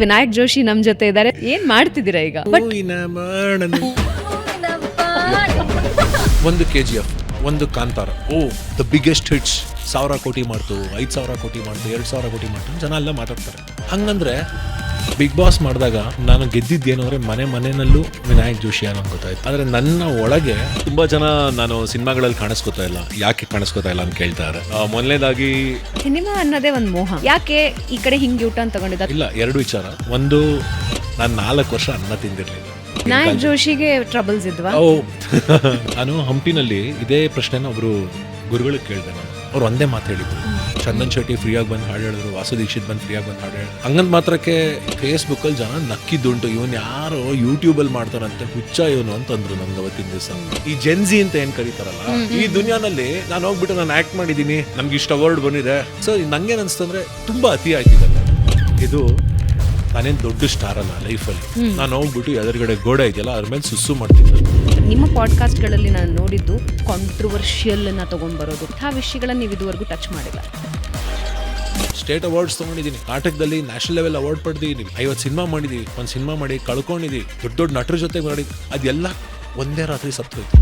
ವಿನಾಯಕ್ ಜೋಶಿ ನಮ್ ಜೊತೆ ಇದ್ದಾರೆ. ಏನ್ ಮಾಡ್ತಿದ್ದೀರಾ ಈಗ? ಒಂದು KGF, ಒಂದು ಕಾಂತಾರ, ದ ಬಿಗ್ಗೆಸ್ಟ್ ಹಿಟ್ಸ್, 1000 ಕೋಟಿ ಮಾಡ್ತು, 5000 ಕೋಟಿ ಮಾಡ್ತು, 2000 ಕೋಟಿ ಮಾಡ್ತು, ಜನ ಎಲ್ಲ ಮಾತಾಡ್ತಾರೆ. ಹಂಗಂದ್ರೆ ಬಿಗ್ ಬಾಸ್ ಮಾಡಿದಾಗ ನಾನು ಗೆದ್ದಿದ್ದೇನು ಅಂದ್ರೆ ಮನೆಯಲ್ಲೂ ವಿನಾಯಕ್ ಜೋಶಿ ಅನ್ನೋ ಗೊತ್ತಾಯ್ತು. ಆದ್ರೆ ನನ್ನ ಒಳಗೆ ತುಂಬಾ ಜನ ನಾನು ಸಿನಿಮಾಗಳಲ್ಲಿ ಕಾಣಿಸ್ಕೊತಾ ಇಲ್ಲ, ಯಾಕೆ ಕಾಣಿಸ್ಕೊತಾ ಇಲ್ಲ ಅಂತ ಕೇಳ್ತಾರೆ. ಮೊದಲನೇದಾಗಿ ಸಿನಿಮಾ ಅನ್ನೋದೇ ಒಂದು ಮೋಹ. ಯಾಕೆ ಈ ಕಡೆ ಹಿಂಗೆ ಊಟ ಅಂತ ತಗೊಂಡಿದ್ದ? ಇಲ್ಲ, ಎರಡು ವಿಚಾರ. ಒಂದು, ನಾನು 4 ವರ್ಷ ಅನ್ನ ತಿಂದಿರ್ಲಿಲ್ಲ. ವಿನಾಯಕ್ ಜೋಶಿಗೆ ಟ್ರಬಲ್ಸ್ ಇದ್ವಾ? ನಾನು ಹಂಪಿನಲ್ಲಿ ಇದೇ ಪ್ರಶ್ನೆನ ಒಬ್ರು ಗುರುಗಳಿಗೆ ಕೇಳಿದೆ. ನಾನು ಅವ್ರು ಒಂದೇ ಮಾತು ಹೇಳಿದ್ರು, ಚಂದನ್ ಶೆಟ್ಟಿ ಫ್ರೀಯಾಗಿ ಬಂದು ಹಾಡು ಹೇಳಿದ್ರು, ವಾಸು ದೀಕ್ಷಿತ್ ಬಂದು ಫ್ರೀಯಾಗಿ ಬಂದು ಹಾಡು ಹೇಳಿದ್ರು. ಹಂಗಂದ್ ಮಾತ್ರಕ್ಕೆ ಫೇಸ್ಬುಕ್ಕಲ್ಲಿ ಜನ ನಕ್ಕಿದ್ದುಂಟು, ಇವನು ಯಾರೋ ಯೂಟ್ಯೂಬಲ್ಲಿ ಮಾಡ್ತಾರಂತೆ, ಹುಚ್ಚ ಇವನು ಅಂತಂದ್ರು ನಮ್ಗೆ ಅವತ್ತಿನ ದಿವಸ. ಈ ಜೆನ್ಜಿ ಅಂತ ಏನ್ ಕರೀತಾರಲ್ಲ, ಈ ದುನಿಯಾನಲ್ಲಿ ನಾನು ಹೋಗ್ಬಿಟ್ಟು ನಾನು ಆಕ್ಟ್ ಮಾಡಿದೀನಿ, ನಮ್ಗೆ ಇಷ್ಟ ಅವಾರ್ಡ್ ಬಂದಿದೆ. ಸೊ ನಂಗೇನ್ ಅನ್ಸ್ತಂದ್ರೆ ತುಂಬಾ ಅತಿ ಆಯ್ತಿದಲ್ಲ. ಇದು ನಾನೇನು ದೊಡ್ಡ ಸ್ಟಾರ್ ಅಲ್ಲ ಲೈಫಲ್ಲಿ. ನಾನು ಹೋಗ್ಬಿಟ್ಟು ಎದುರುಗಡೆ ಗೋಡೆ ಇದೆಯಲ್ಲ ಅದ್ರ ಮೇಲೆ ಸುಸ್ಸು ಮಾಡ್ತಿದ್ದೆ. ನಿಮ್ಮ ಪಾಡ್ಕಾಸ್ಟ್ಗಳಲ್ಲಿ ನಾನು ನೋಡಿದ್ದು ಕಾಂಟ್ರವರ್ಷಿಯಲ್ ಅನ್ನ ತಗೊಂಡ್ಬರೋದು, ಇಂಥ ವಿಷಯಗಳನ್ನ ನೀವು ಇದುವರೆಗೂ ಟಚ್ ಮಾಡಿಲ್ಲ. ಸ್ಟೇಟ್ ಅವಾರ್ಡ್ಸ್ ತೊಗೊಂಡಿದ್ದೀನಿ, ನಾಟಕದಲ್ಲಿ ನ್ಯಾಷನಲ್ ಲೆವೆಲ್ ಅವಾರ್ಡ್ ಪಡೆದಿದ್ದೀನಿ, 50 ಸಿನಿಮಾ ಮಾಡಿದ್ದೀವಿ, ಒಂದು ಸಿನಿಮಾ ಮಾಡಿ ಕಳ್ಕೊಂಡಿದ್ದೀವಿ, ದೊಡ್ಡ ನಟರ ಜೊತೆ ಮಾಡಿದ್ವಿ. ಅದೆಲ್ಲ ಒಂದೇ ರಾತ್ರಿ ಸತ್ತೋಯ್ತು.